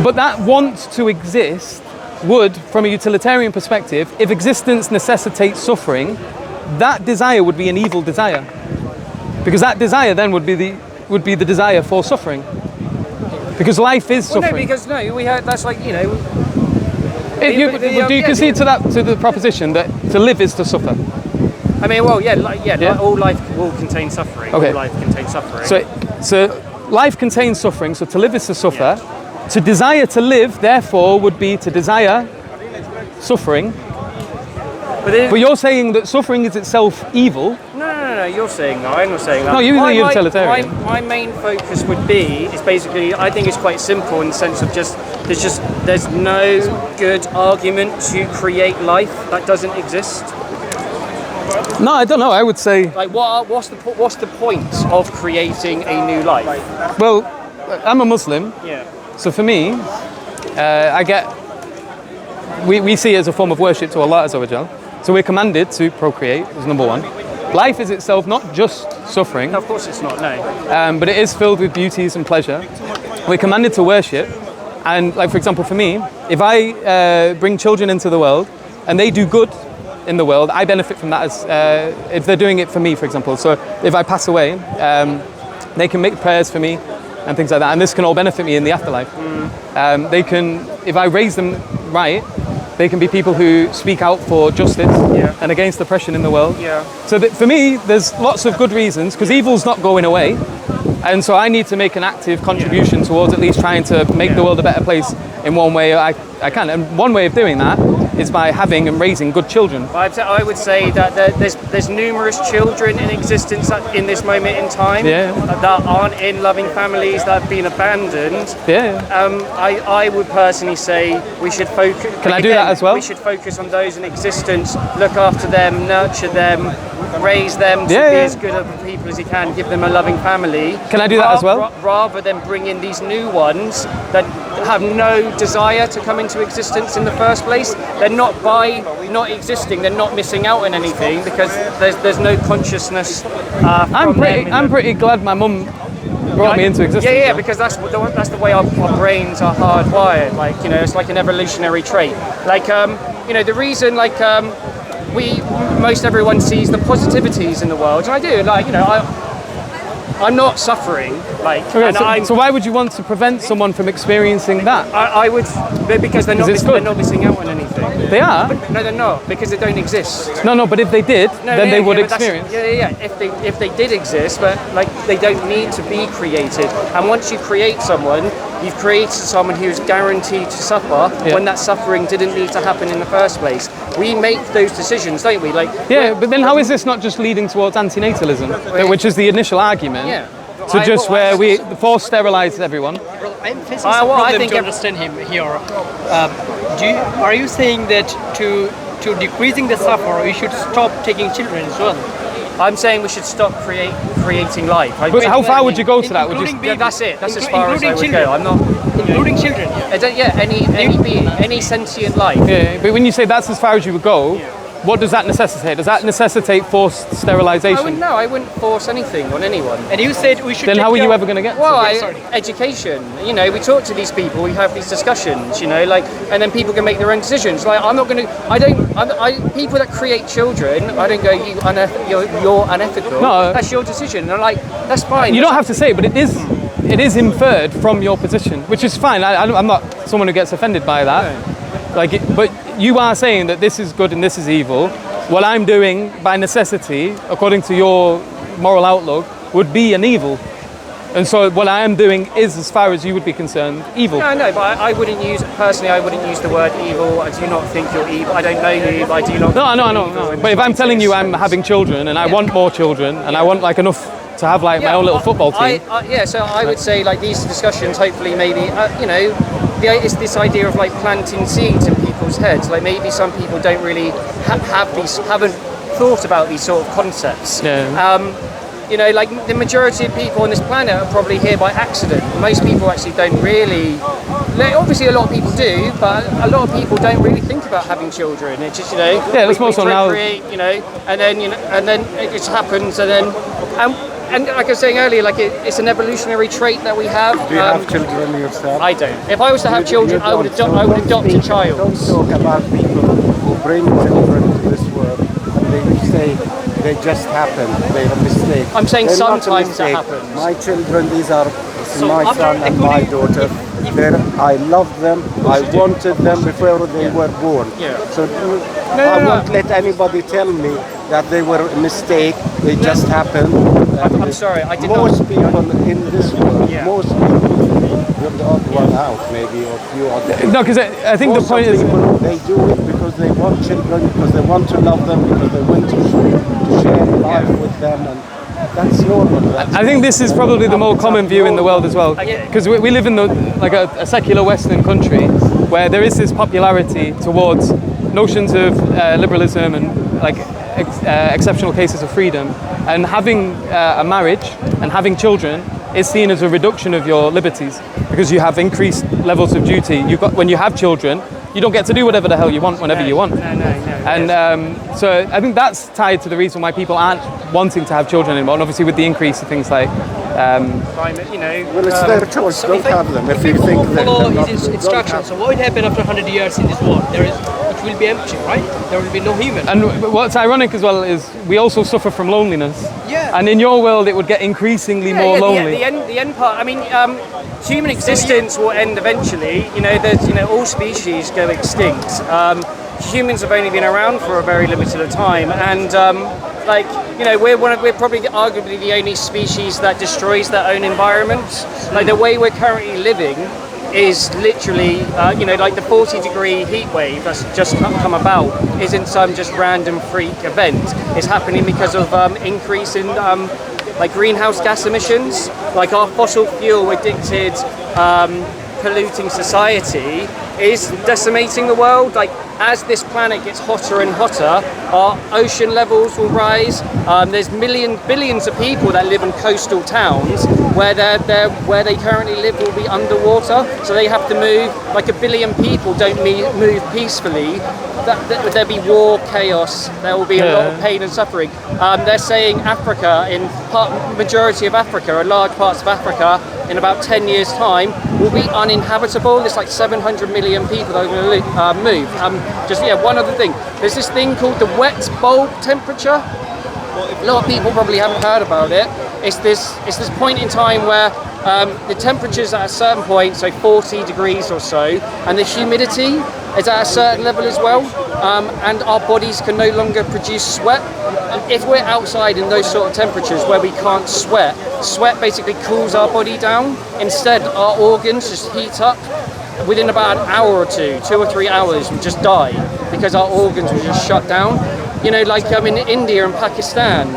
But that want to exist would, from a utilitarian perspective, if existence necessitates suffering, that desire would be an evil desire. Because that desire then would be the desire for suffering. Because life is suffering. We heard that's like, you know. Do you concede to the proposition that to live is to suffer? I mean, well, all life will contain suffering. Okay. All life contains suffering. So life contains suffering, so to live is to suffer. Yeah. To desire to live, therefore, would be to desire suffering. But you're saying that suffering is itself evil. No, you're saying that. I'm not saying that. No, you're utilitarian. My main focus would be, is basically, I think it's quite simple in the sense of there's no good argument to create life that doesn't exist. No, I don't know. I would say, like, what's the point of creating a new life? Well, I'm a Muslim. Yeah. So for me, we see it as a form of worship to Allah Azza wa Jal. So we're commanded to procreate, as number one. Life is itself not just suffering. No, of course it's not, no. But it is filled with beauties and pleasure. We're commanded to worship. And like, for example, for me, if I bring children into the world and they do good in the world, I benefit from that as if they're doing it for me, for example. So if I pass away, they can make prayers for me and things like that. And this can all benefit me in the afterlife. They can, if I raise them right, they can be people who speak out for justice and against oppression in the world. Yeah. So for me, there's lots of good reasons, because evil's not going away. And so I need to make an active contribution towards at least trying to make the world a better place in one way I can. And one way of doing that is by having and raising good children. I would say that there's numerous children in existence in this moment in time that aren't in loving families, that have been abandoned. I would personally say we should focus. Can I do that as well? We should focus on those in existence, look after them, nurture them, raise them to be as good of people as you can, give them a loving family. Can I do that as well? Rather than bring in these new ones that have no desire to come into existence in the first place. They're not existing, they're not missing out on anything because there's no consciousness. I'm pretty glad my mum brought me into existence. Yeah, because that's the way our brains are hardwired. Like, you know, it's like an evolutionary trait. Like, you know, the reason, like, most everyone sees the positivities in the world, and I do. Like, you know, I'm not suffering. Like, okay, so why would you want to prevent someone from experiencing that? I would, because they're not missing out on anything. They are? No, they're not, because they don't exist. No, but if they did, then they would experience. If they did exist, but like they don't need to be created. And once you create someone, you've created someone who's guaranteed to suffer when that suffering didn't need to happen in the first place. We make those decisions, don't we? Like, but then how is this not just leading towards antinatalism, which is the initial argument? Where we force sterilise everyone. Well, I'm facing some problem to understand him here. Are you saying that to decreasing the suffer, we should stop taking children as well? I'm saying we should stop creating life. But how far would you go to that? That's it. That's as far as I would go. I'm not including children. Any being, any sentient life. Yeah, but when you say that's as far as you would go, what does that necessitate? Does that necessitate forced sterilisation? I wouldn't force anything on anyone. And you said we should. Then how are you ever going to get? Education. You know, we talk to these people, we have these discussions. You know, like, and then people can make their own decisions. Like, I'm not going to. People that create children, I don't go. You're unethical. No, that's your decision. And I'm like, that's fine. You don't have to say it, but it is inferred from your position, which is fine. I'm not someone who gets offended by that. No. But you are saying that this is good and this is evil. What I'm doing by necessity, according to your moral outlook, would be an evil. And so what I am doing is, as far as you would be concerned, evil. No, but I wouldn't use the word evil. I do not think you're evil. I don't know you, but I do not. No. But if I'm telling you I'm having children and I want more children and I want like enough to have like my own little football team. So I would say like these discussions, hopefully maybe, it's this idea of like planting seeds in people's heads. Like maybe some people don't really haven't thought about these sort of concepts. You know, like the majority of people on this planet are probably here by accident. Most people actually don't really. Obviously, a lot of people do, but a lot of people don't really think about having children. It's just, you know, that's more so now. And then it just happens, and then and like I was saying earlier, like it's an evolutionary trait that we have. Do you have children yourself? I don't. If I was to have children, I would adopt a child. Don't talk about people who bring children to this world and they say they just happen, they're a mistake. I'm saying They're not a sometimes that mistake. happens. My children, these are my after son and my daughter. I loved them, I wanted them before they were born. Yeah. So I won't let anybody tell me that they were a mistake, they just happened. I'm sorry, I did most not. people in this world, Yeah. most people, you're the odd one out maybe, or few odd. No, because I think the Most point of is, people, they do it because they want children, because they want to love them, because they want to share life with them, and that's normal. I think this is probably the more common view in the world as well, because we live in like a secular Western country where there is this popularity towards notions of liberalism and like exceptional cases of freedom, and having a marriage and having children is seen as a reduction of your liberties because you have increased levels of duty. When you have children, you don't get to do whatever the hell you want whenever you want. No. And so I think that's tied to the reason why people aren't wanting to have children anymore, and obviously with the increase of things like Climate, Well, it's their choice, don't have them. If you think that follow they're not his good, instructions, so what will happen after 100 years in this world? It will be empty, right? There will be no human. and what's ironic as well is we also suffer from loneliness. Yeah. And in your world it would get increasingly more lonely. The end part. I mean, human existence will end eventually. All species go extinct. Humans have only been around for a very limited of time, and we're probably arguably the only species that destroys their own environment. Like the way we're currently living is literally, like the 40-degree heat wave that's just come about isn't some just random freak event. It's happening because of increase in greenhouse gas emissions. Like our fossil fuel addicted polluting society is decimating the world. Like as this planet gets hotter and hotter, our ocean levels will rise. There's billions of people that live in coastal towns where they currently live will be underwater, so they have to move. Like 1 billion people don't move peacefully. There'll be war, chaos. There will be a lot of pain and suffering. They're saying Africa, majority of Africa, or large parts of Africa, in about 10 years' time, will be uninhabitable. There's like 700 million people that are going to move. One other thing. There's this thing called the wet bulb temperature. A lot of people probably haven't heard about it. It's this point in time where the temperature's at a certain point, so 40 degrees or so, and the humidity is at a certain level as well, and our bodies can no longer produce sweat. And if we're outside in those sort of temperatures where we can't sweat basically cools our body down. Instead, our organs just heat up. Within about an hour or 2 or 3 hours, we just die because our organs will just shut down. In India and Pakistan,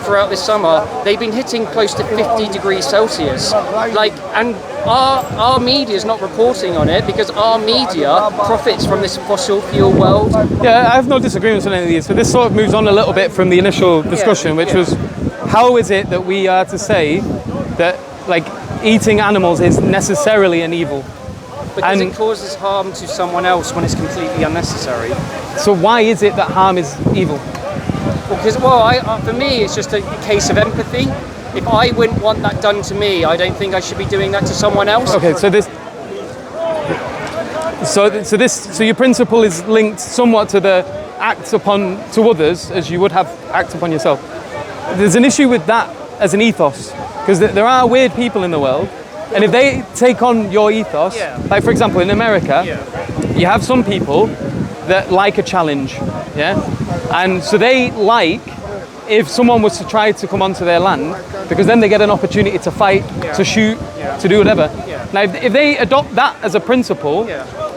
throughout this summer, they've been hitting close to 50 degrees Celsius. And our media is not reporting on it because our media profits from this fossil fuel world. Yeah, I have no disagreements on any of these. So this sort of moves on a little bit from the initial discussion, which was how is it that we are to say that eating animals is necessarily an evil? Because it causes harm to someone else when it's completely unnecessary. So why is it that harm is evil? Because, for me, it's just a case of empathy. If I wouldn't want that done to me, I don't think I should be doing that to someone else. Okay, so your principle is linked somewhat to the act to others as you would have act upon yourself. There's an issue with that as an ethos, because there are weird people in the world. And if they take on your ethos, like for example in America, you have some people that like a challenge, and so they like if someone was to try to come onto their land, because then they get an opportunity to fight, to shoot, to do whatever. Now if they adopt that as a principle,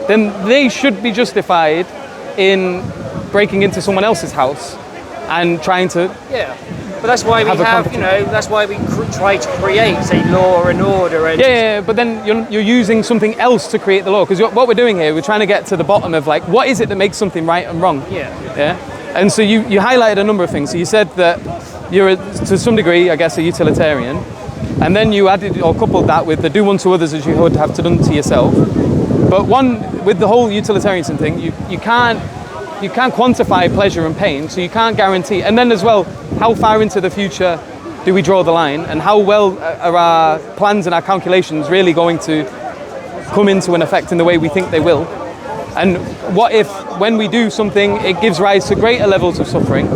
then they should be justified in breaking into someone else's house and trying to But that's why we that's why we try to create a law and order. And but then you're using something else to create the law, because what we're doing here, we're trying to get to the bottom of what is it that makes something right and wrong. And so you highlighted a number of things. So you said that you're to some degree, I guess, a utilitarian, and then you added or coupled that with the do unto others as you would have to done to yourself. But with the whole utilitarianism thing, you can't quantify pleasure and pain, so you can't guarantee. And then as well, how far into the future do we draw the line, and how well are our plans and our calculations really going to come into an effect in the way we think they will? And what if, when we do something, it gives rise to greater levels of suffering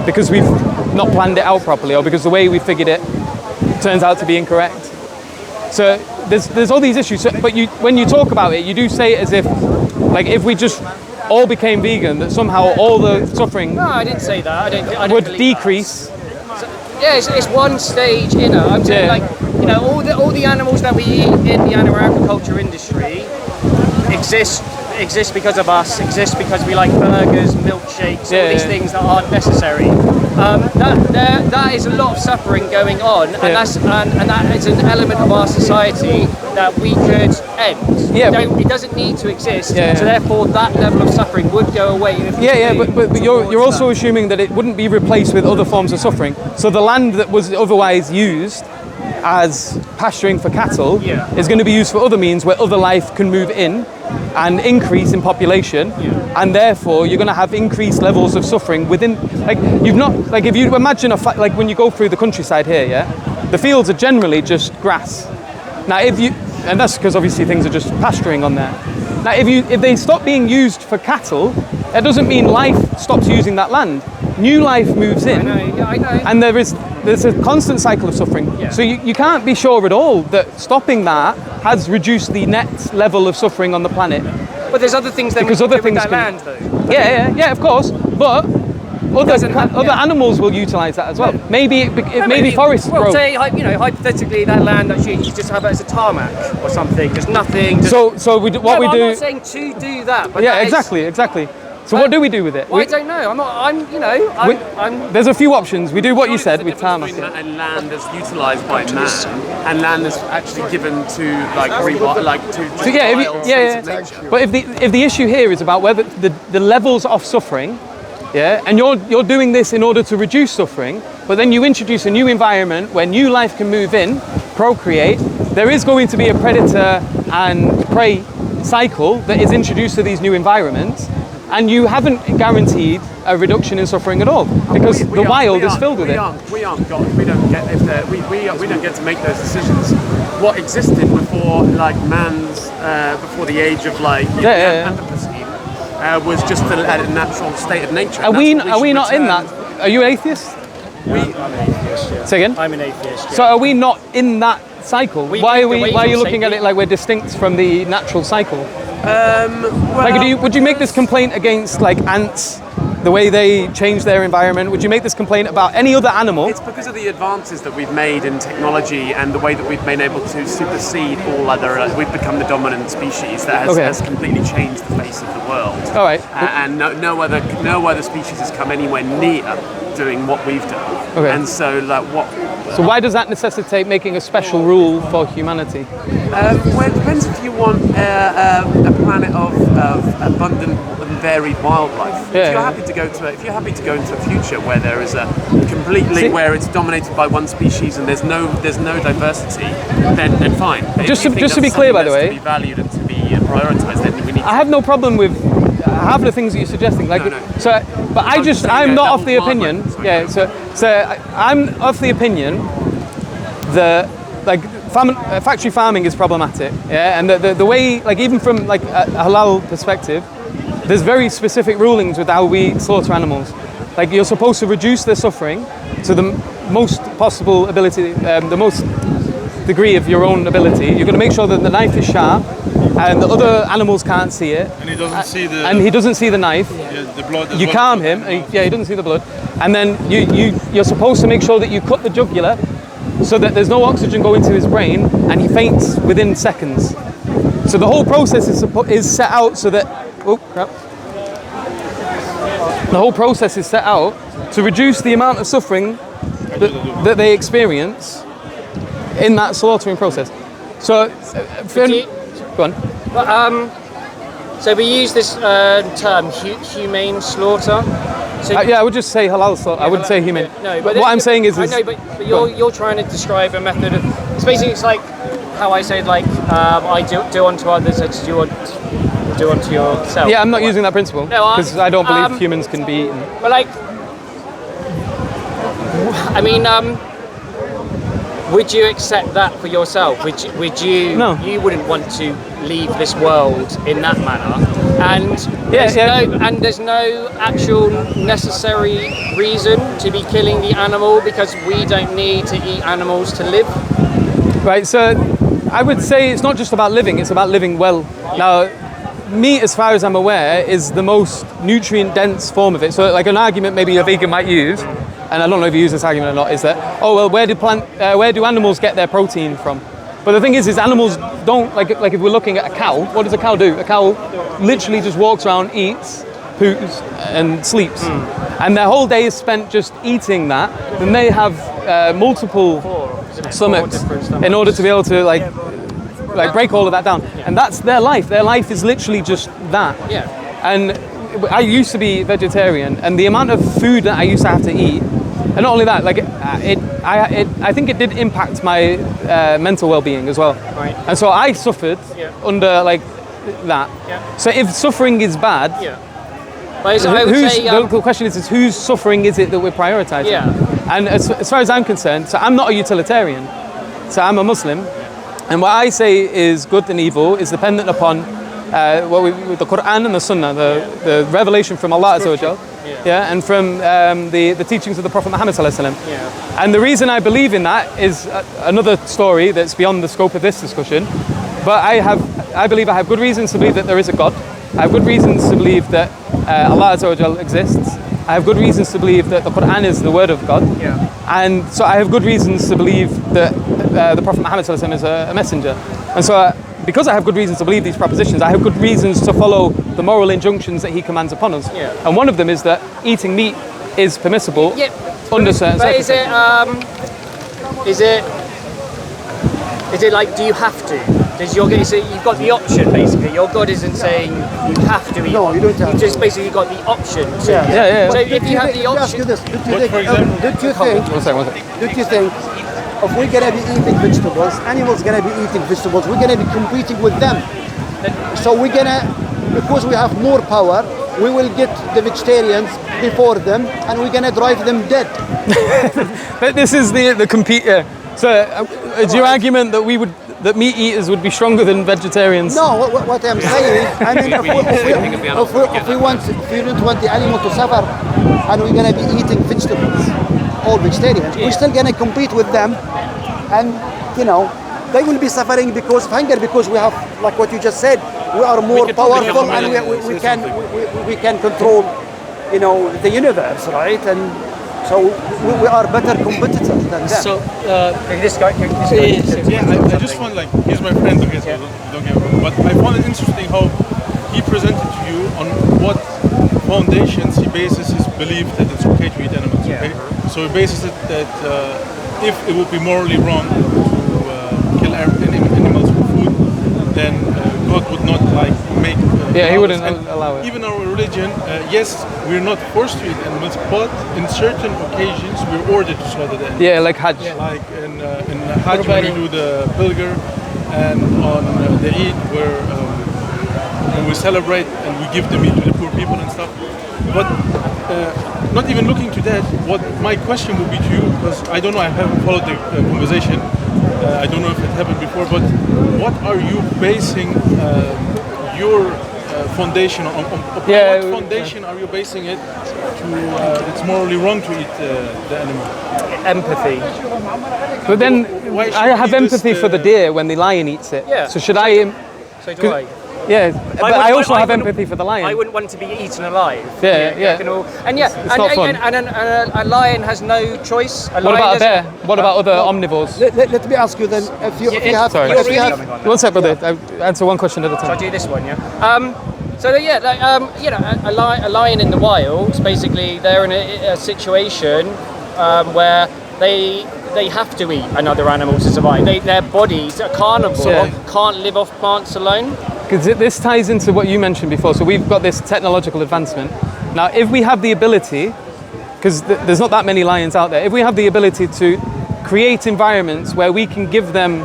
because we've not planned it out properly, or because the way we figured it turns out to be incorrect? So there's all these issues. So, but when you talk about it, you do say it as if, like, if we just all became vegan, that somehow all the suffering No, I didn't say that. I don't would believe decrease. That. So, yeah, it's one stage inner. I'm saying, Yeah. like, you know, all the animals that we eat in the animal agriculture industry exist because of us, exist because we like burgers, milkshakes, all these things that aren't necessary. That is a lot of suffering going on, and that is an element of our society that we could end. Yeah, it doesn't need to exist, Yeah, so yeah. therefore that level of suffering would go away. If we But you're also assuming that it wouldn't be replaced with other forms of suffering. So the land that was otherwise used as pasturing for cattle is going to be used for other means where other life can move in and increase in population, and therefore you're going to have increased levels of suffering within. Like, you've not, like, if you imagine like when you go through the countryside here, the fields are generally just grass. Now, and that's because obviously things are just pasturing on there. Now, if they stop being used for cattle, that doesn't mean life stops using that land. New life moves in, I know. and there's a constant cycle of suffering. Yeah. So you can't be sure at all that stopping that has reduced the net level of suffering on the planet. But there's other things that Because we other can do with things that can- land, though. Yeah, of course. But doesn't have- other animals will utilise that as well. Maybe forests Well, grow. say, hypothetically, that land that you just have it as a tarmac or something, just nothing. Just, So I'm not saying to do that, but Yeah, that is- exactly. So what do we do with it? I don't know. I'm There's a few options. We do what you said with Between tarmac. and land that's utilised by man, and land that's actually given to like to So yeah, wild yeah. states of nature. But if the issue here is about whether the levels of suffering, and you're doing this in order to reduce suffering, but then you introduce a new environment where new life can move in, procreate, there is going to be a predator and prey cycle that is introduced to these new environments, and you haven't guaranteed a reduction in suffering at all, because the wild is filled with it. We aren't God. We don't get we don't get to make those decisions. What existed before, like man's before the age of like Anthropocene, was just a natural state of nature. Are we not in that? Are you atheist? I'm an atheist, yeah. Say again? I'm an atheist. So are we not in that cycle? Why are you looking at say it like we're distinct from the natural cycle? Well, Like, would you make this complaint against like ants, the way they change their environment? Would you make this complaint about any other animal? It's because of the advances that we've made in technology and the way that we've been able to supersede all other. We've become the dominant species that has completely changed the face of the world. All right. And no other species has come anywhere near doing what we've done. Okay. And so, like, So why does that necessitate making a special rule for humanity? Well, it depends if you want a planet of abundant and varied wildlife. Yeah. If you're happy to go into a future where there is a completely where it's dominated by one species and there's no diversity, then fine. But Just if you think to be that's clear, by something the that's way, to be valued and to be prioritised, then we need. I have no problem with half the things that you're suggesting. Like, No. so, but I'm not of the opinion. Sorry. I'm of the opinion that like factory farming is problematic. Yeah, and the way, like, even from like a halal perspective, there's very specific rulings with how we slaughter animals. Like, you're supposed to reduce their suffering to the most possible ability, the most degree of your own ability. You're going to make sure that the knife is sharp and the other animals can't see it. And he doesn't see the. And he doesn't see the knife. The blood. You calm him. He doesn't see the blood. And then you're supposed to make sure that you cut the jugular so that there's no oxygen going to his brain and he faints within seconds. So the whole process is set out so that. Oh crap. The whole process is set out to reduce the amount of suffering that they experience in that slaughtering process. So, go on. So we use this term humane slaughter. So I would just say halal slaughter. I wouldn't say humane. No, but what I'm saying is. I know, but you're trying to describe a method of. It's basically like how I said, like I do unto others as you do unto yourself. Yeah, I'm not using that principle because I don't believe humans can be eaten. But like, I mean, Would you accept that for yourself? Would you? No. You wouldn't want to leave this world in that manner. And there's no actual necessary reason to be killing the animal because we don't need to eat animals to live. Right. So I would say it's not just about living; it's about living well. Now, meat, as far as I'm aware, is the most nutrient-dense form of it. So, like an argument maybe a vegan might use, and I don't know if you use this argument or not, is that, oh well, where do animals get their protein from? But the thing is animals don't, like if we're looking at a cow, what does a cow do? A cow literally just walks around, eats, poops, and sleeps. And their whole day is spent just eating that. Then they have multiple stomachs in order to be able to like break all of that down. And that's their life. Their life is literally just that. Yeah. And I used to be vegetarian, and the amount of food that I used to have to eat, and not only that, like I think it did impact my mental well-being as well. Right. And so I suffered under like that. Yeah. So if suffering is bad, But I would say, the question is whose suffering is it that we're prioritizing? Yeah. And as far as I'm concerned, so I'm not a utilitarian. So I'm a Muslim, and what I say is good and evil is dependent upon the Quran and the Sunnah, the revelation from Allah Azza wa Jal, and from the teachings of the Prophet Muhammad Sallallahu Alaihi Wasallam. Yeah. And the reason I believe in that is another story that's beyond the scope of this discussion. But I believe I have good reasons to believe that there is a God. I have good reasons to believe that Allah Azza wa Jal exists. I have good reasons to believe that the Quran is the word of God. Yeah. And so I have good reasons to believe that the Prophet Muhammad Sallallahu Alaihi Wasallam is a messenger. And so because I have good reasons to believe these propositions, I have good reasons to follow the moral injunctions that he commands upon us. Yeah. And one of them is that eating meat is permissible under certain But circumstances. is it like, do you have to? You've got the option basically. Your God isn't saying you have to eat. No, you don't have You've to. just basically got the option to. Yeah. So if you have the Let me ask you option, this. Did you One second. think if we're gonna be eating vegetables, animals gonna be eating vegetables, we're gonna be competing with them. So we're gonna, because we have more power, we will get the vegetarians before them, and we're gonna drive them dead. But this is the compete. So is your argument that meat eaters would be stronger than vegetarians? No, what I'm saying, I mean, if we don't want the animal to suffer, and we're gonna be eating vegetables, all vegetarians, we're still gonna compete with them, and they will be suffering because of hunger, because we have, like what you just said, we are more powerful, and we can control, the universe, right? And so we are better competitors than them. So, this guy. I just want, he's my friend, okay, so don't get me wrong. But I found it interesting how he presented to you on what foundations he bases his belief that it's okay to eat animals. Okay? So he bases it that if it would be morally wrong to kill animals for food, then God would not make. He wouldn't allow it. Even our religion, yes, we're not forced to eat animals, but in certain occasions we're ordered to slaughter the animals. Yeah, like Hajj. Like in Hajj when we do the pilgrim, and on the Eid when we celebrate and we give the meat to the poor people and stuff. But not even looking to that, what my question would be to you, because I don't know, I haven't followed the conversation, I don't know if it happened before, but what are you basing your foundation on? What foundation are you basing it to it's morally wrong to eat the animal? Empathy. But then Why should I have we empathy just, for the deer when the lion eats it. Yeah. So should I? So do I. Yeah, but I also have wouldn't- empathy for the lion. I wouldn't want to be eaten alive. Yeah. And not fun. a lion has no choice. What about a bear? What about other omnivores? Let me ask you then, if you have, Sorry. if you have, One sec, brother. I answer one question at a So I time. do this one, yeah. A lion in the wild, basically, they're in a situation where they have to eat another animal to survive. Their bodies, a carnivore, can't live off plants alone. Because this ties into what you mentioned before. So we've got this technological advancement. Now, if we have the ability, because there's not that many lions out there, if we have the ability to create environments where we can give them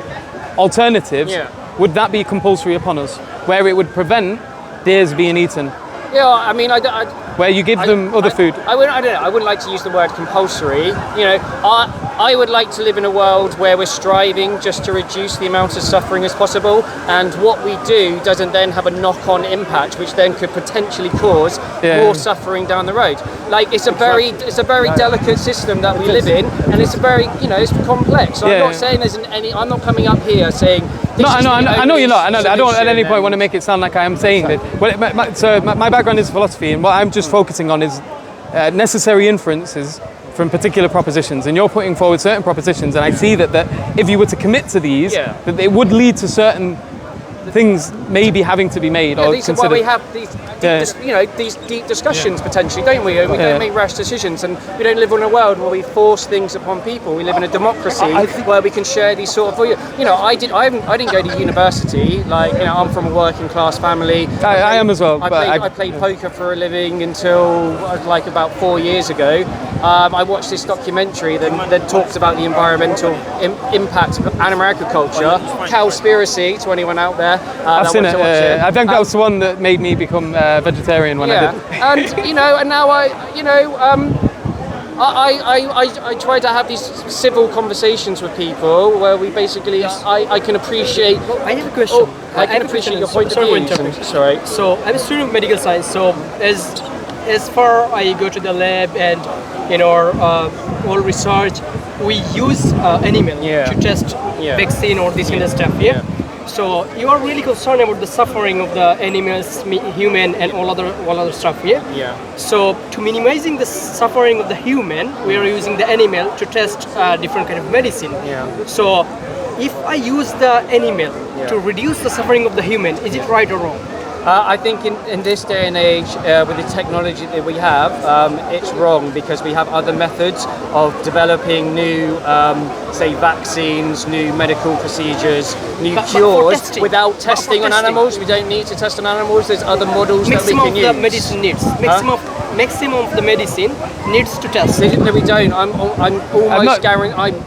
alternatives, would that be compulsory upon us? Where it would prevent deers being eaten? Yeah, I mean, where you give them other food. I wouldn't like to use the word compulsory. You know, I would like to live in a world where we're striving just to reduce the amount of suffering as possible, and what we do doesn't then have a knock-on impact, which then could potentially cause more suffering down the road. Like it's a very delicate system that we live in, and it's a very, you know, it's complex. So I'm not saying I'm not coming up here saying. No, I know you're not. I don't at any point want to make it sound like I am saying that. Well, my background is philosophy, and what I'm just focusing on is necessary inferences from particular propositions. And you're putting forward certain propositions, and I see that if you were to commit to these, that it would lead to certain things maybe having to be made or these considered. are why we have these deep discussions potentially, don't we? We don't make rash decisions, and we don't live in a world where we force things upon people. We live in a democracy where we can share these sort of. You know, I didn't go to university. Like, you know, I'm from a working class family. I am as well. I played poker for a living until like about 4 years ago. I watched this documentary that talks about the environmental impact of animal agriculture. Cowspiracy to anyone out there. I've seen it. I think that was the one that made me become vegetarian when I did. And you know, and now I try to have these civil conversations with people where we basically I can appreciate. I have a question. I can appreciate your point of view. Sorry. So I'm a student of medical science. So as far I go to the lab and in our all research, we use animal to test vaccine or this kind of stuff. So you are really concerned about the suffering of the animals, human, and all other stuff. So to minimizing the suffering of the human, we are using the animal to test different kind of medicine. So if I use the animal to reduce the suffering of the human, is it right or wrong? I think in this day and age, with the technology that we have, it's wrong because we have other methods of developing new, say, vaccines, new medical procedures, new cures without testing on animals. We don't need to test on animals. There's other models that we can use. Maximum of the medicine needs. Maximum of the medicine needs to test. No, we don't. I'm almost guaranteed.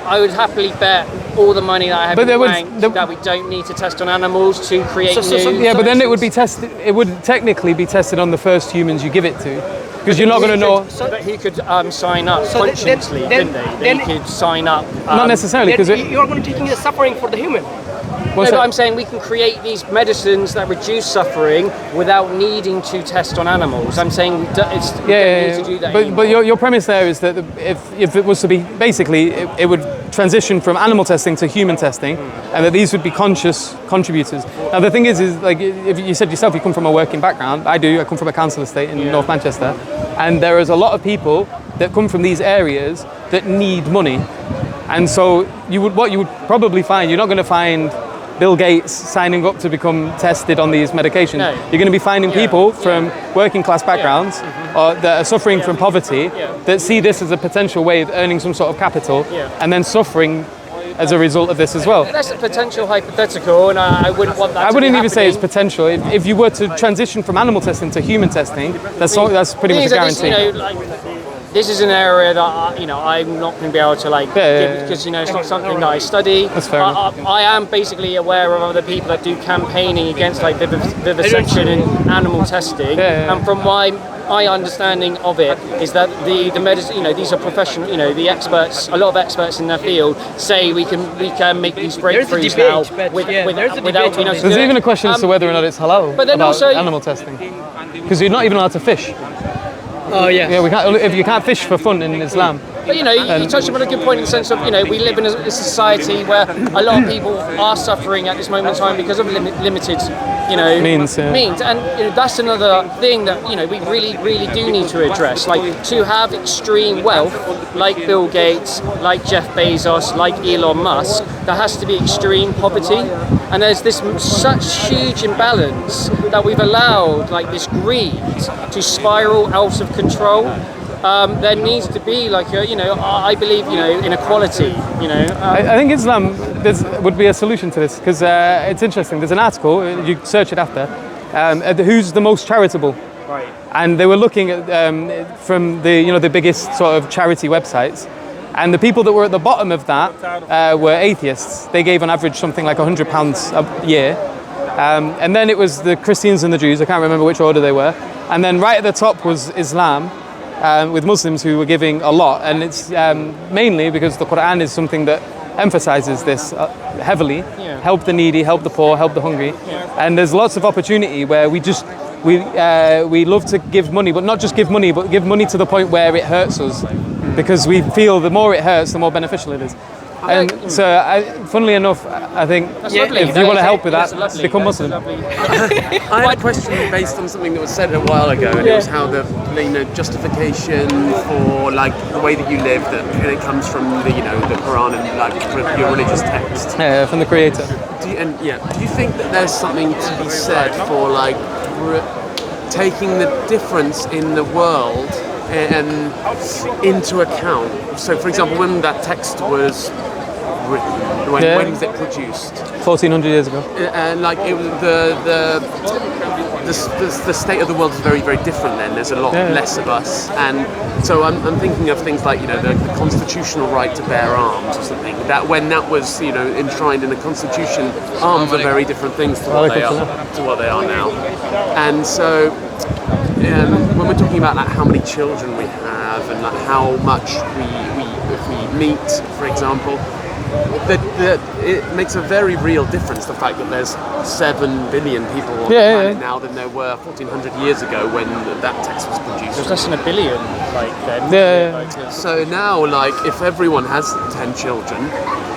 I would happily bet all the money that I have in the bank that we don't need to test on animals to create new. Yeah, but then it would be tested. It would technically be tested on the first humans you give it to, because you're not going to know. But he could sign up consciously, couldn't they? He could sign up. Not necessarily, because you're going to take the suffering for the human. No, but I'm saying we can create these medicines that reduce suffering without needing to test on animals. I'm saying we don't need to do that. But your premise there is that if it was to be, basically, it would transition from animal testing to human testing, and that these would be conscious contributors. Now the thing is like if you said yourself, you come from a working background. I do. I come from a council estate in North Manchester, and there is a lot of people that come from these areas that need money, and so what you would probably find, you're not going to find Bill Gates signing up to become tested on these medications. No. You're going to be finding people from working class backgrounds or that are suffering from poverty that see this as a potential way of earning some sort of capital and then suffering as a result of this as well. That's a potential hypothetical, and I wouldn't want that. I wouldn't even say it's potential. If you were to transition from animal testing to human testing, that's pretty much a guarantee. This is an area that I'm not going to be able to because it's not something that I study. That's fair enough. I am basically aware of other people that do campaigning against vivisection and animal testing, and from my understanding of it is that the medicine, these are professional, the experts, a lot of experts in their field say we can make these breakthroughs now without There's even a question as to whether or not it's halal about also animal testing, because you're not even allowed to fish. Oh yeah. Yeah, we can't. If you can't fish for fun in Islam. But you touched upon a good point in the sense of we live in a society where a lot of people are suffering at this moment in time because of limited means, and that's another thing that we really do need to address. Like, to have extreme wealth, like Bill Gates, like Jeff Bezos, like Elon Musk, there has to be extreme poverty, and there's this such huge imbalance that we've allowed this greed to spiral out of control. There needs to be I believe inequality. I think Islam would be a solution to this, because it's interesting. There's an article, you search it after, who's the most charitable, right? And they were looking at from the biggest sort of charity websites, and the people that were at the bottom of that were atheists. They gave on average something like £100 a year. And then it was the Christians and the Jews. I can't remember which order they were. And then right at the top was Islam, with Muslims who were giving a lot. And it's mainly because the Quran is something that emphasizes this heavily. Help the needy, help the poor, help the hungry. And there's lots of opportunity where we love to give money, but not just give money, but give money to the point where it hurts us, because we feel the more it hurts, the more beneficial it is. And so, funnily enough, I think if you want to help with that, become Muslim. I had a question based on something that was said a while ago, and it was how the justification for like the way that you live, that it comes from the the Quran and like your religious text. Yeah, from the Creator. Do you think that there's something to be said for like taking the difference in the world and into account? So, for example, when that text was written, when was it produced? 1400 years ago. And like it was the state of the world is very, very different then. There's a lot less of us, and so I'm thinking of things like the constitutional right to bear arms or something. That when that was enshrined in the Constitution, arms are very different things to what they are now. And so when we're talking about like how many children we have and like how much if we meet, for example, it makes a very real difference, the fact that there's 7 billion people on the planet now than there were 1400 years ago when that text was produced. There's less than 1 billion then. So now, like, if everyone has 10 children,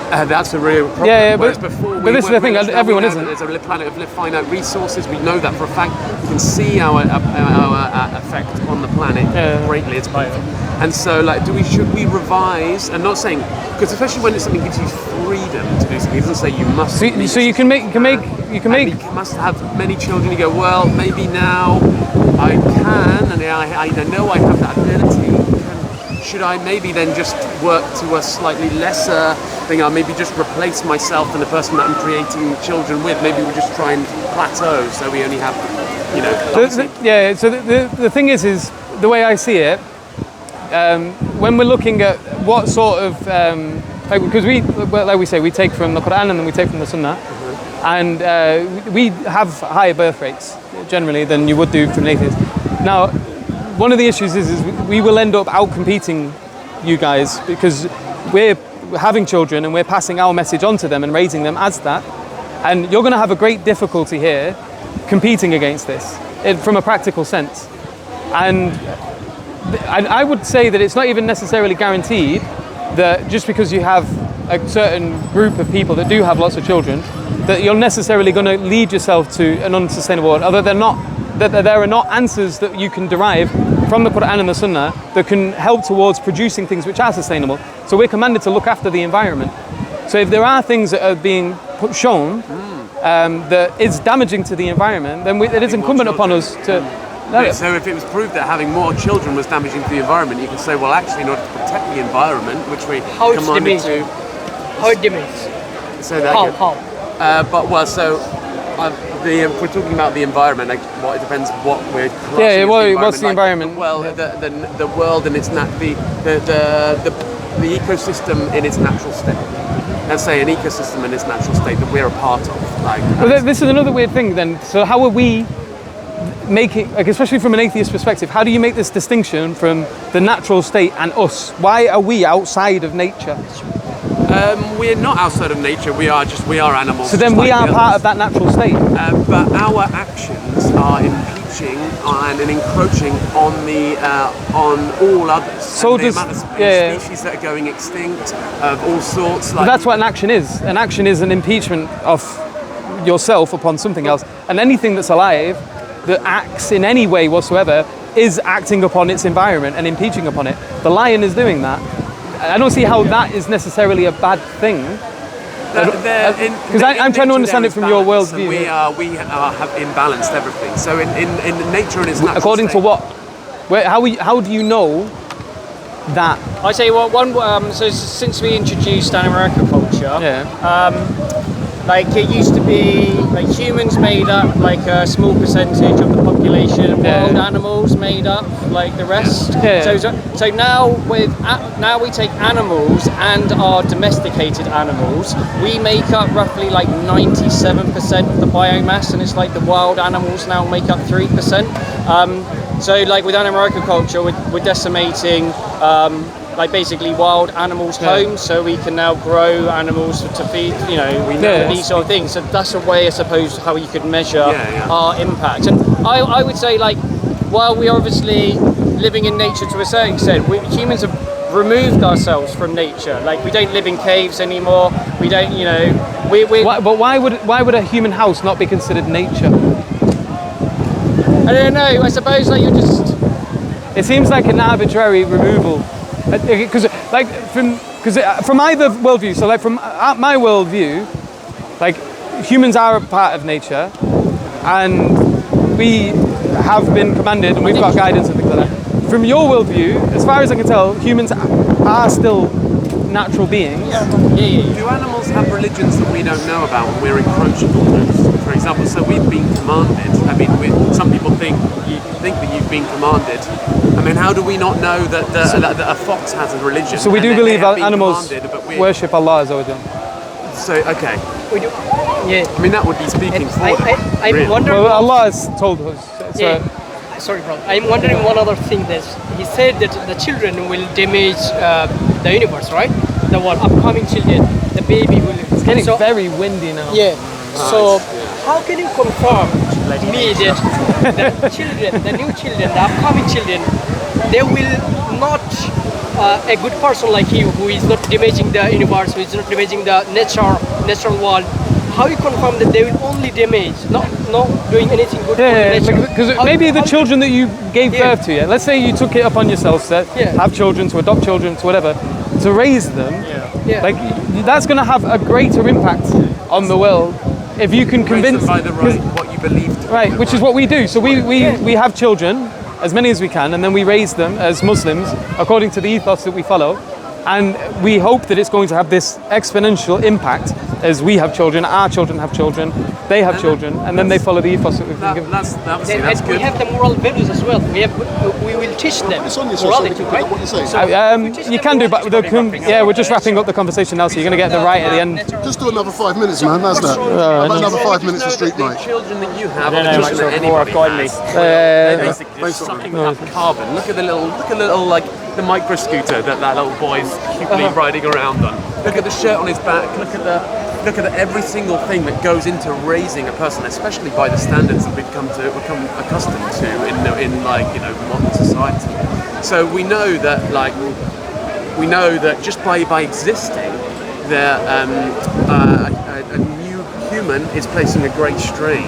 that's a real problem. Whereas before, but this is the thing, everyone isn't. There's a planet of finite resources. We know that for a fact. We can see our effect on the planet greatly. It's and so, like, should we revise? And not saying, because especially when something gives you freedom to do something, it doesn't say you must. So you can make. You must have many children. You go, well, maybe now I can, and I know I have that ability. Should I maybe then just work to a slightly lesser thing? I'll maybe just replace myself and the person that I'm creating children with. Maybe we just try and plateau, so we only have, So the thing is the way I see it. When we're looking at what sort of, because like we say, we take from the Quran and then we take from the Sunnah, and we have higher birth rates generally than you would do from an atheist. Now, one of the issues is we will end up out-competing you guys because we're having children and we're passing our message on to them and raising them as that, and you're going to have a great difficulty here competing against this from a practical sense. And I would say that it's not even necessarily guaranteed that just because you have a certain group of people that do have lots of children, that you're necessarily going to lead yourself to an unsustainable world. Although there are not answers that you can derive from the Quran and the Sunnah that can help towards producing things which are sustainable. So we're commanded to look after the environment. So if there are things that are being shown that is damaging to the environment, then it is incumbent upon us to. So if it was proved that having more children was damaging to the environment, you could say, well, actually, in order to protect the environment, which we commanded to... How it diminishes? So that How? If we're talking about the environment, like, it depends what we're classing as the what's the environment? Well, the world and its the ecosystem in its natural state. Let's say an ecosystem in its natural state that we're a part of. Well, this is another weird thing then. So how are we making, like, especially from an atheist perspective, how do you make this distinction from the natural state and us? Why are we outside of nature? We're not outside of nature. We are animals. So then we are part of that natural state. But our actions are impeaching and encroaching on all others. So the amount of species that are going extinct of all sorts. But that's what an action is. An action is an impeachment of yourself upon something else, and anything that's alive that acts in any way whatsoever is acting upon its environment and impeaching upon it. The lion is doing that. I don't see how that is necessarily a bad thing. Because I'm trying to understand it from your worldview. We have imbalanced everything. So in nature and its natural according state. to what? How do you know that? I tell you what. So since we introduced animal agriculture, like it used to be like humans made up like a small percentage of the population, wild animals made up like the rest. So now now we take animals and our domesticated animals, we make up roughly like 97% of the biomass, and it's like the wild animals now make up 3%. So like with animal agriculture, we're decimating like basically wild animals' homes, so we can now grow animals to feed, you know, these sort of things. So that's a way, I suppose, how you could measure our impact. And I would say, like, while we're obviously living in nature to a certain extent, humans have removed ourselves from nature. Like, we don't live in caves anymore. We don't, you know, But why would a human house not be considered nature? I don't know. I suppose like you're just. It seems like an arbitrary removal, because from either worldview. So like from my worldview, like humans are a part of nature, and we have been commanded, and we've got guidance and things like that. From your worldview, as far as I can tell, humans are still natural beings. Do animals have religions that we don't know about when we're encroaching on those? For example, so we've been commanded. I mean, some people think that you've been commanded. I mean, how do we not know that a fox has a religion? So we do believe that animals worship Allah Azza wa Jal. So okay. We do. Yeah. I mean, that would be speaking for them. I'm really. wondering. Well, Allah has told us. Sorry, bro. I'm wondering one other thing. That he said that the children will damage the universe, right? The one upcoming children, the baby will. It's getting very windy now. Yeah. So how can you confirm me that the children, the new children, the upcoming children, they will not a good person like you, who is not damaging the universe, who is not damaging the natural world? How you confirm that they will only damage, not doing anything good for the nature? Because maybe the children that you gave birth to, let's say you took it upon yourself to have children, to adopt children, to whatever, to raise them, like that's going to have a greater impact on the world if you can convince them by the what you believe to right, which is what we do. So we have children, as many as we can, and then we raise them as Muslims according to the ethos that we follow, and we hope that it's going to have this exponential impact as we have children, our children have children, they have children, and then they follow the ethos that we've been given. That's And good. we have the moral values as well. We will teach them It's on this morality, right? right? What you say? You can do, but we're just wrapping up the conversation now, so you're going to get the right at the end. Just do another 5 minutes, man. How's that? About another 5 minutes of street, The mate. children that you have, I don't know, are like, children that more anybody of has. They're basically just sucking up carbon. Look at the little like the micro scooter that little boy's cutely riding around on. Look at the shirt on his back. Look at every single thing that goes into raising a person, especially by the standards that we've become accustomed to in like, you know, modern society. So we know that just by existing, a new human is placing a great strain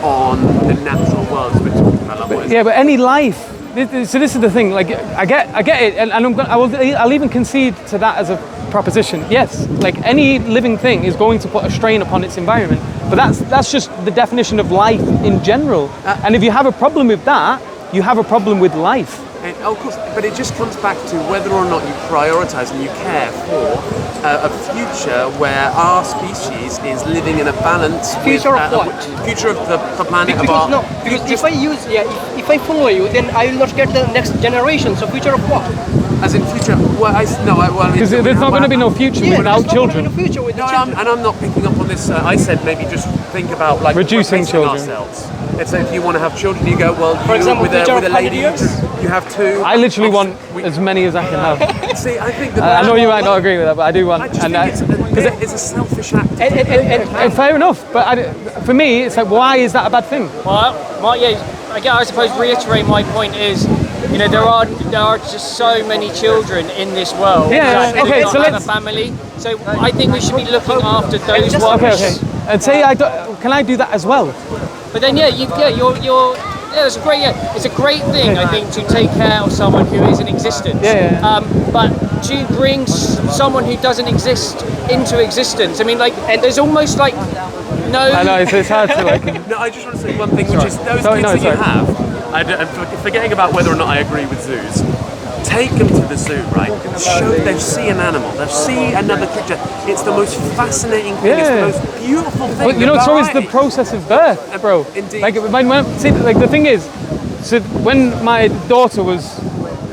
on the natural world we're talking about. Yeah, but any life. So this is the thing. Like I get it, and I'll even concede to that as a proposition. Yes, like any living thing is going to put a strain upon its environment. But that's just the definition of life in general. And if you have a problem with that, you have a problem with life. And of course, but it just comes back to whether or not you prioritise and you care for a future where our species is living in a balance. Future of what? Future of the planet. Because if I follow you, then I will not get the next generation. So future of what? As in future? Because there's not going to be no future without children. I'm not picking up on this. I said maybe just think about like reducing children. Ourselves. It's if you want to have children, you go For example, with a lady. You have two. I literally want as many as I can have. See, I think that I know you might not agree with that, but I do want. I just think it's a selfish act. And fair enough, but for me, it's like, why is that a bad thing? Well, I suppose reiterate my point is, you know, there are just so many children in this world. Yeah. That Okay. do So not have let's. a family. So I think we should be looking after those ones. Okay. And say can I do that as well? But then it's a great thing, I think, to take care of someone who is in existence. But to bring someone who doesn't exist into existence, I mean, like, there's almost like no. I know it's hard to like. No, I just want to say one thing, which is those kids that you have. I'm forgetting about whether or not I agree with zoos. take them to the zoo, right? They'll see an animal, they'll see another creature. It's the most fascinating thing. It's the most beautiful thing. But you know, so is the process of birth, bro. Indeed. Like, like the thing is, so when my daughter was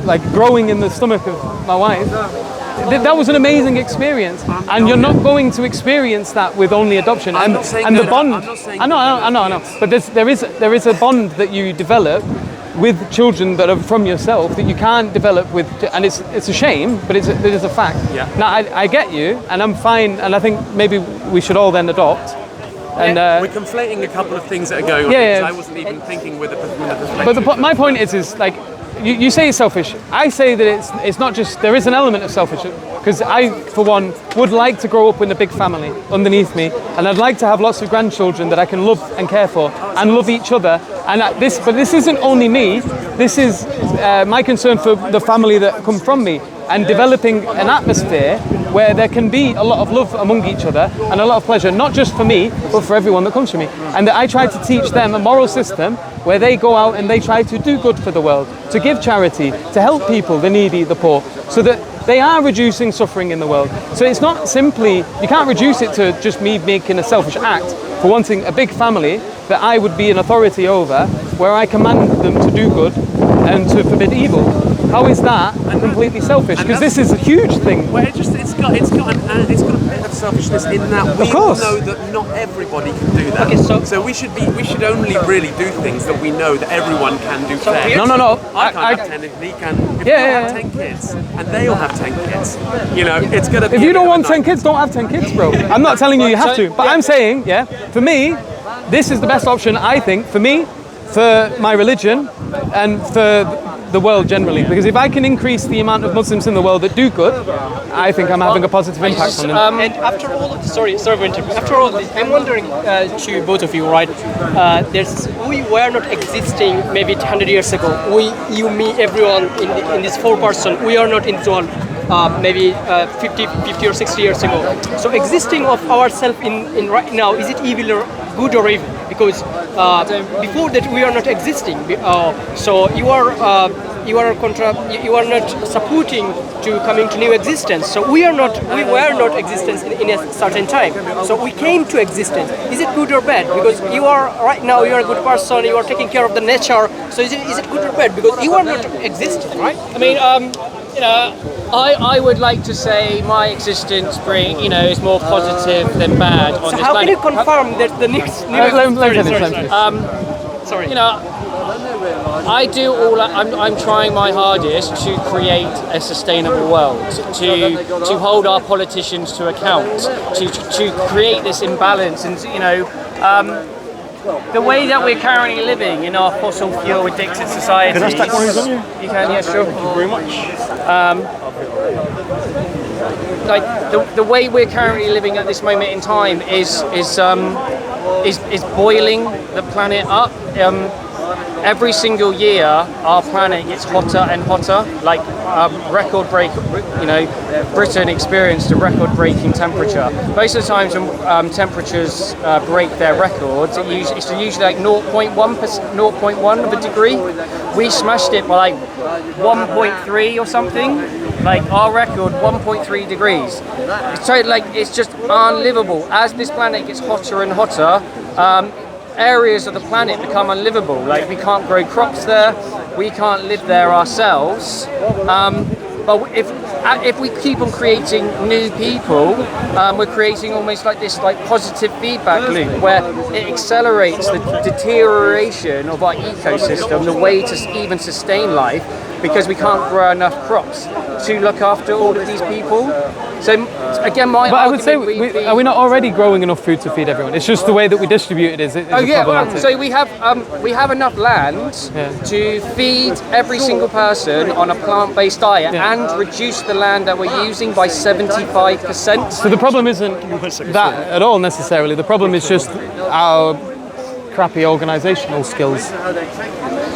like growing in the stomach of my wife, that was an amazing experience, and you're not going to experience that with only adoption. I'm And not saying the that- bond. I'm not saying I know. But there is a bond that you develop with children that are from yourself that you can't develop with, and it's a shame, but it is a fact. Yeah. Now I get you, and I'm fine, and I think maybe we should all then adopt. And we're conflating a couple of things that are going on. Yeah, because I wasn't even thinking with the perspective. but my point is like. You say it's selfish. I say that it's not just, there is an element of selfish, because I, for one, would like to grow up in a big family underneath me, and I'd like to have lots of grandchildren that I can love and care for, and love each other. And but this isn't only me. This is my concern for the family that come from me, and developing an atmosphere where there can be a lot of love among each other and a lot of pleasure, not just for me, but for everyone that comes from me. And that I try to teach them a moral system where they go out and they try to do good for the world, to give charity, to help people, the needy, the poor, so that they are reducing suffering in the world. So it's not simply, you can't reduce it to just me making a selfish act for wanting a big family that I would be an authority over, where I command them to do good and to forbid evil. How is that completely selfish? Because this is a huge thing. Well, it's got a bit of selfishness in that we know that not everybody can do that. Okay, so we should only really do things that we know that everyone can do fair. No. I can't have 10 if he can. If Yeah, I yeah, have 10 kids and they all have 10 kids, you know, it's gonna be. If you don't want 10 kids, don't have 10 kids, bro. I'm not telling you have to, but I'm saying, for me, this is the best option, I think, for me, for my religion, and for the world generally. Because if I can increase the amount of Muslims in the world that do good, I think I'm having a positive impact on them. And after all, sorry for interrupting. After all this, I'm wondering to both of you, right? We were not existing maybe 100 years ago. You, me, everyone in this 4-person, we are not in this world. Maybe 50 or 60 years ago. So existing of ourselves in right now, is it evil or good or evil? Because before that we are not existing. So you are not supporting to coming to new existence. So we were not existence in a certain time. So we came to existence. Is it good or bad? Because you are right now, you are a good person. You are taking care of the nature. So is it good or bad? Because you are not existing, right? I mean, you know, I would like to say my existence is more positive than bad on So this how planet. can you confirm that the next? Sorry. You know, I do I'm trying my hardest to create a sustainable world, to hold our politicians to account, to create this imbalance, and the way that we're currently living in our fossil fuel addicted society. Can I stack one of these on you? You can, yeah, sure. Thank you very much. Like the way we're currently living at this moment in time is boiling the planet up. Every single year, our planet gets hotter and hotter. Like record break, Britain experienced a record-breaking temperature. Most of the times when temperatures break their records, it's usually like 0.1 of a degree. We smashed it by like 1.3 or something. Like our record, 1.3 degrees. It's just unlivable. As this planet gets hotter and hotter, areas of the planet become unlivable. Like we can't grow crops there, we can't live there ourselves. But if we keep on creating new people, we're creating almost like this positive feedback loop where it accelerates the deterioration of our ecosystem, the way to even sustain life, because we can't grow enough crops to look after all of these people. So again, But I would say, are we not already growing enough food to feed everyone? It's just the way that we distribute it is problematic. So we have enough land to feed every single person on a plant-based diet and reduce the land that we're using by 75%. So the problem isn't that at all necessarily. The problem is just our crappy organisational skills.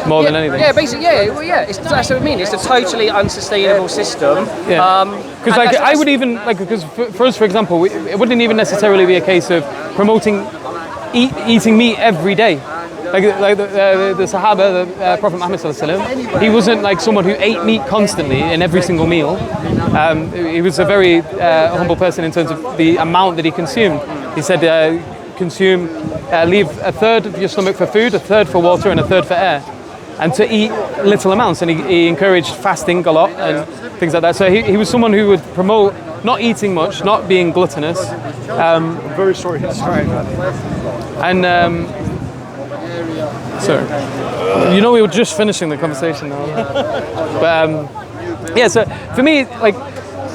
More than anything. Yeah, basically, that's what I mean. It's a totally unsustainable system. Because I would even because for us, for example, it wouldn't even necessarily be a case of promoting eating meat every day. like the Sahaba, the Prophet Muhammad sallallahu alaihi wasallam, he wasn't like someone who ate meat constantly in every single meal. He was a very humble person in terms of the amount that he consumed. He said, leave a third of your stomach for food, a third for water, and a third for air, and to eat little amounts. And he encouraged fasting a lot and things like that. So he was someone who would promote not eating much, not being gluttonous. Very sorry. And so, we were just finishing the conversation now. But so for me, like,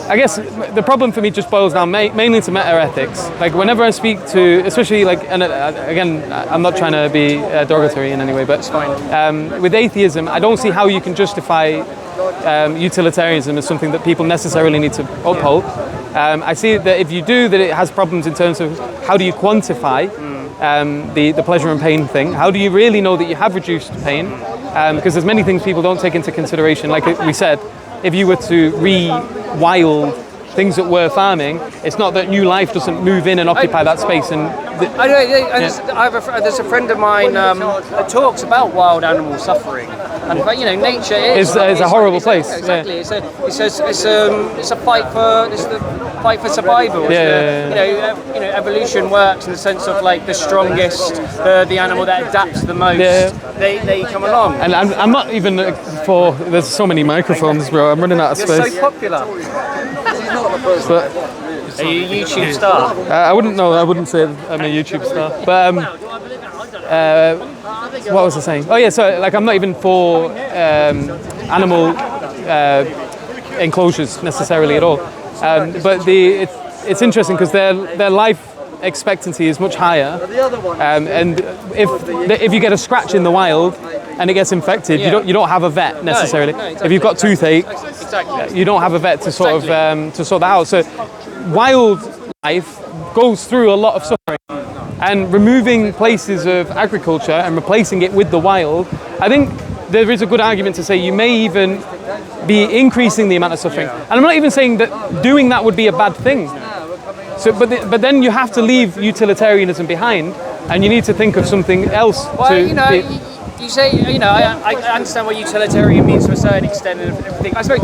I guess the problem for me just boils down mainly to meta-ethics. Like whenever I speak to, especially like, and again, I'm not trying to be derogatory in any way, but it's fine. With atheism, I don't see how you can justify utilitarianism as something that people necessarily need to uphold. I see that if you do, that it has problems in terms of how do you quantify the pleasure and pain thing. How do you really know that you have reduced pain? Because there's many things people don't take into consideration. Like we said, if you were to re-wild things that we're farming, it's not that new life doesn't move in and occupy that space. And there's a friend of mine that talks about wild animal suffering, and nature is a horrible place. Exactly. Yeah. He says it's a fight for survival. Evolution works in the sense of like the strongest, the animal that adapts the most. They come along. And I'm not even for. There's so many microphones, bro. I'm running out of space. You're so popular. But, are you a YouTube star? I wouldn't know. I wouldn't say I'm a YouTube star. But what was I saying? Oh yeah. So like I'm not even for animal enclosures necessarily at all. But it's interesting because their life expectancy is much higher. And if you get a scratch in the wild and it gets infected, you don't have a vet necessarily. No, exactly. If you've got toothache, you don't have a vet to sort of to sort that out. So wildlife goes through a lot of suffering, and removing places of agriculture and replacing it with the wild, I think there is a good argument to say you may even be increasing the amount of suffering. And I'm not even saying that doing that would be a bad thing. So, but then you have to leave utilitarianism behind, and you need to think of something else. You say, I understand what utilitarian means to a certain extent and everything. I suppose,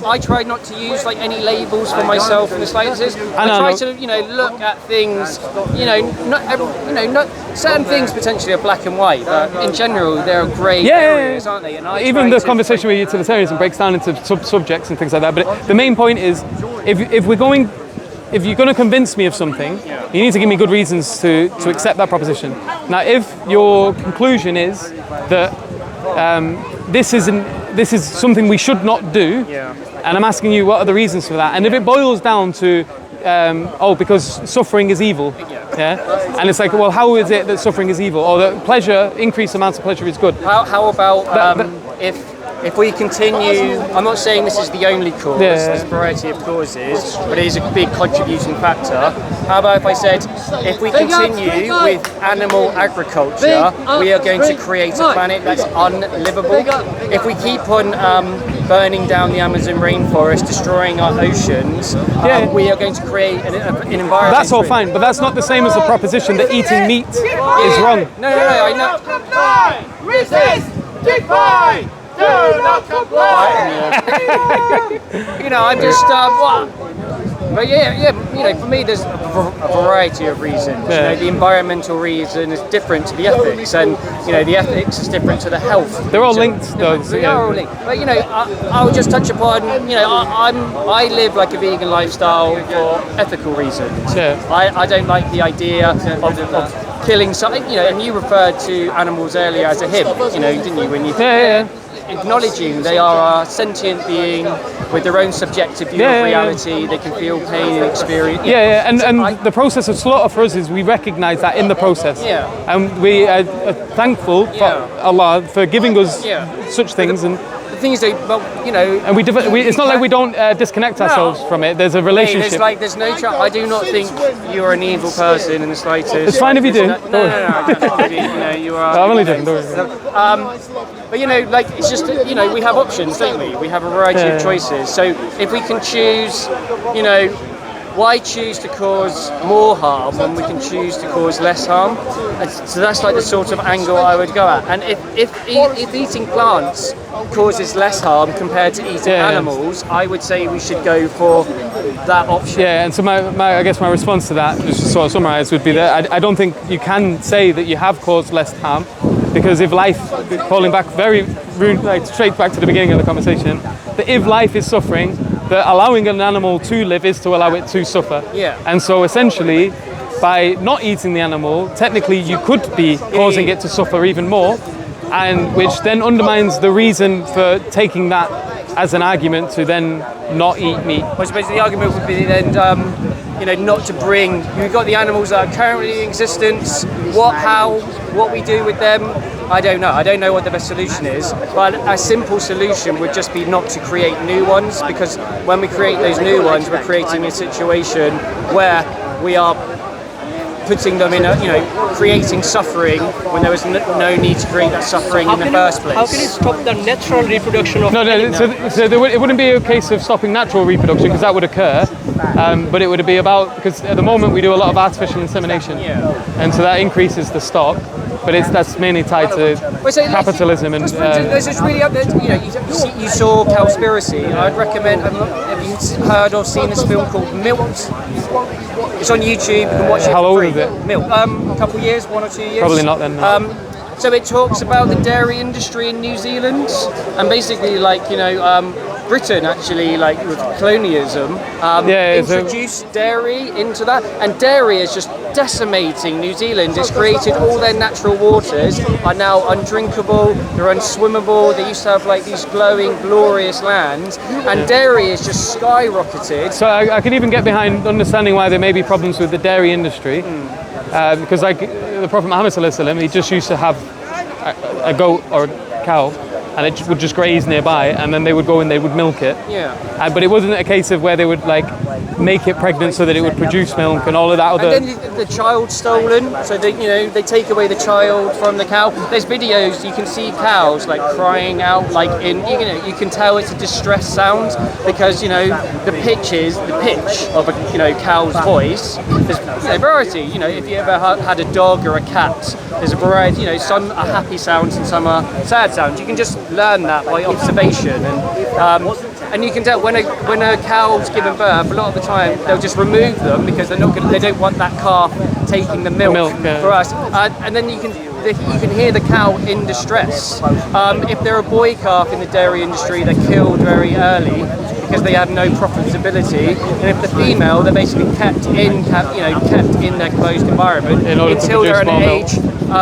I try not to use like any labels for myself in the slightest. I try to, look at things, not certain things potentially are black and white, but in general there are grey areas, aren't they? And even the conversation with utilitarianism breaks down into subjects and things like that. But the main point is, if you're going to convince me of something, you need to give me good reasons to accept that proposition. Now, if your conclusion is that this is something we should not do, and I'm asking you what are the reasons for that, and if it boils down to because suffering is evil, and it's like, well, how is it that suffering is evil, or that increased amounts of pleasure is good? How about if we continue, I'm not saying this is the only cause, there's a variety of causes, but it is a big contributing factor. How about if I said, if we continue with animal agriculture, we are going to create a planet that's unlivable? If we keep on burning down the Amazon rainforest, destroying our oceans, we are going to create an environment. That's all fine, but that's not the same as the proposition that eating meat is wrong. No, I know. Resist, defy! Do not comply. I'm just but for me, there's a variety of reasons. The environmental reason is different to the ethics, and the ethics is different to the health. They're all linked, though. They are all linked. But I'll just touch upon. I live like a vegan lifestyle for ethical reasons. I don't like the idea of killing something. And you referred to animals earlier as a him. Didn't you? When you acknowledging they are a sentient being with their own subjective view of reality, they can feel pain and experience. And the process of slaughter for us is we recognise that in the process. And we are thankful for Allah for giving us such things. And the thing is, and it's not like we don't disconnect ourselves from it. There's a relationship. There's no I do not think you're an evil person in the slightest. It's fine if you do. No. You are. I'm only joking. Don't worry. But it's just we have options, don't we? We have a variety of choices. So if we can choose, why choose to cause more harm when we can choose to cause less harm? And so that's like the sort of angle I would go at. And if eating plants causes less harm compared to eating animals, I would say we should go for that option. Yeah, and so I guess my response to that, just to sort of summarise, would be that I don't think you can say that you have caused less harm, because if life, calling back very rude, like straight back to the beginning of the conversation, that if life is suffering, that allowing an animal to live is to allow it to suffer. Yeah. And so essentially, by not eating the animal, technically you could be causing it to suffer even more, and which then undermines the reason for taking that as an argument to then not eat meat. Well, basically the argument would be then, not to bring. You've got the animals that are currently in existence. What we do with them, I don't know. I don't know what the best solution is. But a simple solution would just be not to create new ones, because when we create those new ones, we're creating a situation where we are putting them in creating suffering when there was no need to create that suffering in the first place. How can you stop the natural reproduction of animals? So it wouldn't be a case of stopping natural reproduction, because that would occur, but it would be about, because at the moment we do a lot of artificial insemination, and so that increases the stock, but that's mainly tied to capitalism and. There's this really you saw Cowspiracy. I'd recommend. Have you heard or seen this film called Milked? It's on YouTube. You can watch it. How for old free. is it? Milk. A couple of years, 1 or 2 years. Probably not then. No. So it talks about the dairy industry in New Zealand, and basically, Britain actually, with colonialism, introduced dairy into that, and dairy is just decimating New Zealand. It's created all their natural waters are now undrinkable, they're unswimmable. They used to have these glowing, glorious lands, and dairy is just skyrocketed. So I can even get behind understanding why there may be problems with the dairy industry, because the Prophet Muhammad sallallahu alaihi wasallam, he just used to have a goat or a cow, and it would just graze nearby, and then they would go and they would milk it. Yeah. But it wasn't a case of where they would make it pregnant so that it would produce milk and all of that other. And then the child's stolen, so they take away the child from the cow. There's videos you can see cows crying out, you can tell it's a distress sound, because the pitch of a cow's voice. There's variety. If you ever had a dog or a cat, there's a variety. Some are happy sounds and some are sad sounds. You can just learn that by observation, and you can tell when a cow's given birth. A lot of the time they'll just remove them because they don't want that calf taking the milk for us. And then you can hear the cow in distress. If they're a boy calf in the dairy industry, they're killed very early because they have no profitability. And if the female, they're basically kept in their closed environment until they're at an age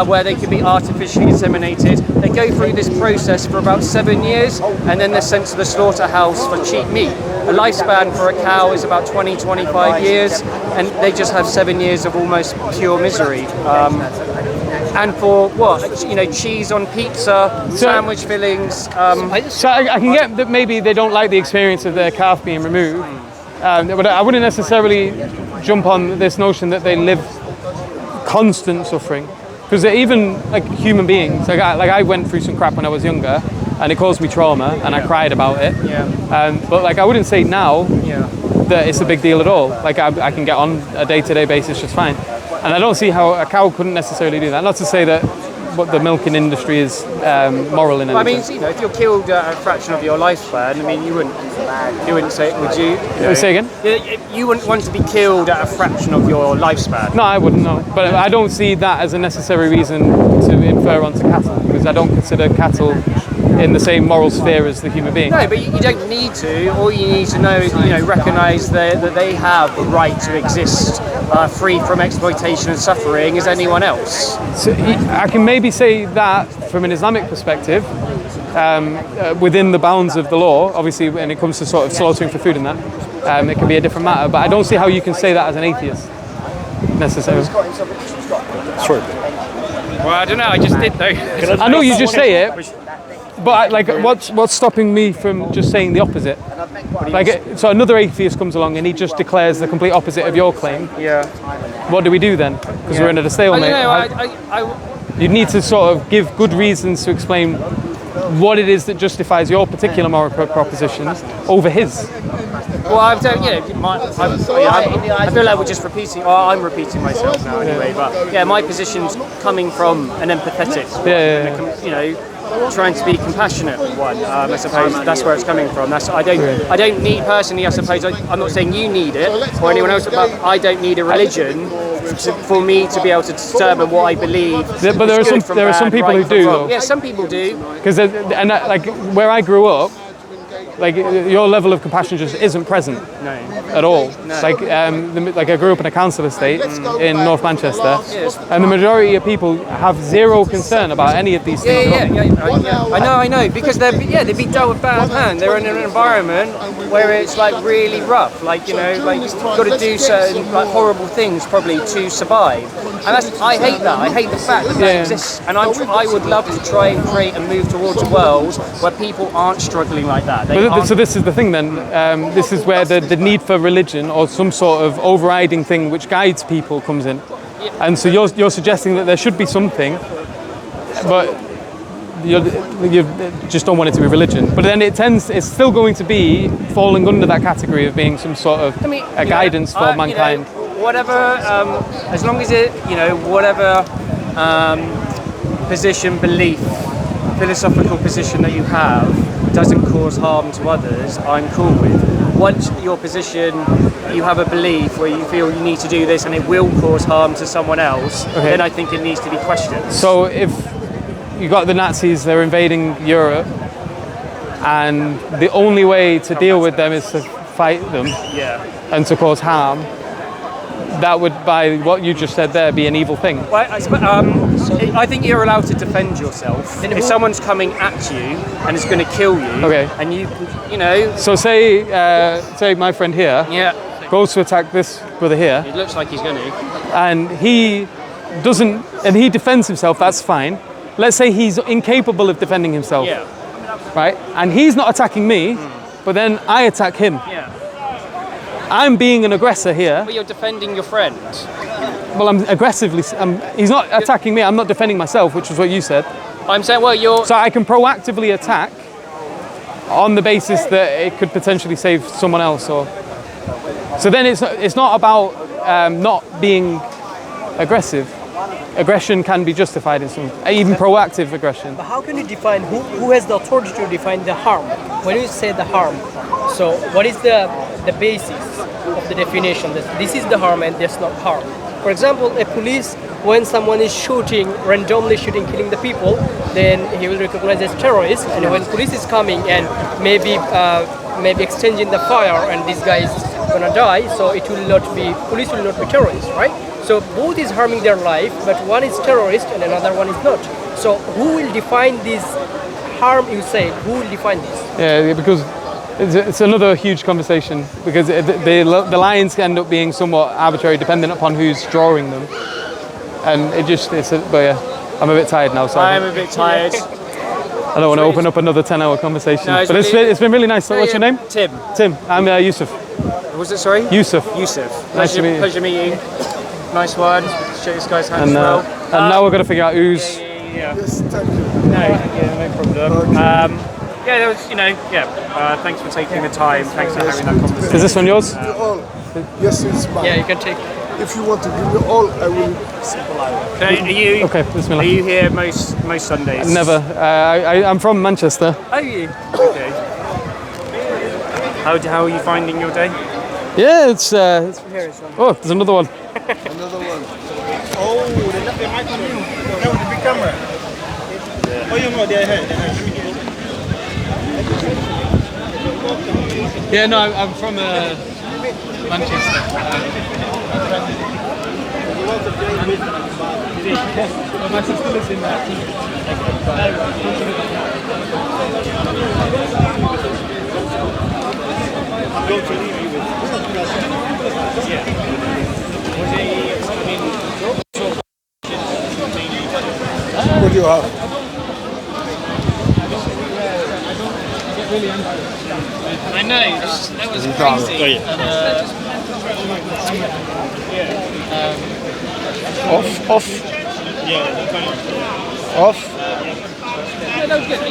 where they can be artificially inseminated. They go through this process for about 7 years, and then they're sent to the slaughterhouse for cheap meat. A lifespan for a cow is about 20-25 years, and they just have 7 years of almost pure misery. And for cheese on pizza, sandwich fillings. So I can get that maybe they don't like the experience of their calf being removed, but I wouldn't necessarily jump on this notion that they live constant suffering, because they're even human beings. I went through some crap when I was younger, and it caused me trauma, and I cried about it. But I wouldn't say now that it's a big deal at all. I can get on a day-to-day basis just fine. And I don't see how a cow couldn't necessarily do that. Not to say that the milking industry is moral in any sense. If you're killed at a fraction of your lifespan, you wouldn't say it, would you? Say again? You wouldn't want to be killed at a fraction of your lifespan. No, I wouldn't, no. But I don't see that as a necessary reason to infer onto cattle, because I don't consider cattle in the same moral sphere as the human being. No, but you don't need to. All you need to know is, recognise that they have the right to exist free from exploitation and suffering as anyone else. So I can maybe say that from an Islamic perspective, within the bounds of the law. Obviously, when it comes to sort of slaughtering for food and that, it can be a different matter. But I don't see how you can say that as an atheist, necessarily. Sorry. Well, I don't know. I just did though. I know you just say it. But what's stopping me from just saying the opposite? So another atheist comes along and he just declares the complete opposite of your claim. Yeah. What do we do then? Because we're in a stalemate. You need to sort of give good reasons to explain what it is that justifies your particular moral propositions over his. Well, I don't, I feel like we're just repeating. Well, I'm repeating myself now anyway. But yeah, my position's coming from an empathetic, trying to be compassionate one. I suppose that's where it's coming from. I don't need personally. I suppose I'm not saying you need it or anyone else, but I don't need a religion for me to be able to determine what I believe. But there are some people who do, though. Yeah, some people do. Because like where I grew up, like your level of compassion just isn't present at all. No. Like I grew up in a council estate in North Manchester, and the majority of people have zero concern about any of these things. I know, because they'd be dealt with bad hand. They're in an environment where it's like really rough, like you've got to do certain like horrible things probably to survive. And I hate that. I hate the fact that exists. And I would love to try and create and move towards a world where people aren't struggling like that. So this is the thing then. This is where the need for religion or some sort of overriding thing which guides people comes in. And so you're suggesting that there should be something, but you just don't want it to be religion. But then it's still going to be falling under that category of being some sort of a guidance for mankind. Whatever, as long as it, whatever position, belief, philosophical position that you have doesn't cause harm to others, I'm cool with. Once your position, you have a belief where you feel you need to do this and it will cause harm to someone else, then I think it needs to be questioned. So if you got the Nazis, they're invading Europe, and the only way to deal with them is to fight them and to cause harm, that would, by what you just said there, be an evil thing. Well, I think you're allowed to defend yourself. If someone's coming at you and is going to kill you, and you know. So say my friend here goes to attack this brother here. It looks like he's going to. And he doesn't, and he defends himself. That's fine. Let's say he's incapable of defending himself. Right, and he's not attacking me, but then I attack him. I'm being an aggressor here. But you're defending your friend. Well, I'm aggressively. He's not attacking me. I'm not defending myself, which was what you said. I'm saying, well, you're. So I can proactively attack on the basis that it could potentially save someone else, or. So then it's not about not being aggressive. Aggression can be justified in some, even proactive aggression. But how can you define who has the authority to define the harm? When you say the harm, so what is the basis of the definition that this is the harm and that's not harm? For example, a police, when someone is shooting, randomly shooting, killing the people, then he will recognize as terrorist. And when police is coming and maybe exchanging the fire and this guy is gonna die, so it will not be, police will not be terrorists, right? So both is harming their life, but one is terrorist and another one is not. So who will define this harm you said? Who will define this? Yeah, because it's another huge conversation, because the lines end up being somewhat arbitrary depending upon who's drawing them. And but yeah, I'm a bit tired now. So I'm a bit tired. I don't want to open up another 10-hour conversation. No, but it's been really nice. What's your name? Tim. Tim. I'm Yusuf. Was it, sorry? Yusuf. Nice to meet you. Pleasure meeting you. Nice one. Shake this guy's hand as well. And now we're going to figure out who's... Yes, thank you. No problem. There was, thanks for taking the time. Thanks for having that conversation. Is this one yours? Yes, it's mine. Yeah, you can take. If you want to give me all, I will. Okay, bismillah. Are you here most Sundays? Never. I'm from Manchester. Are you? Okay. How are you finding your day? Yeah, it's oh, there's another one. Another one. Oh, they left their mic on you. That was the big camera. Oh, you know, they're Yeah, no, I'm from Manchester. My sister lives in I'm going to leave you with. What do you have? I know, that was crazy. Off. Yeah, Off.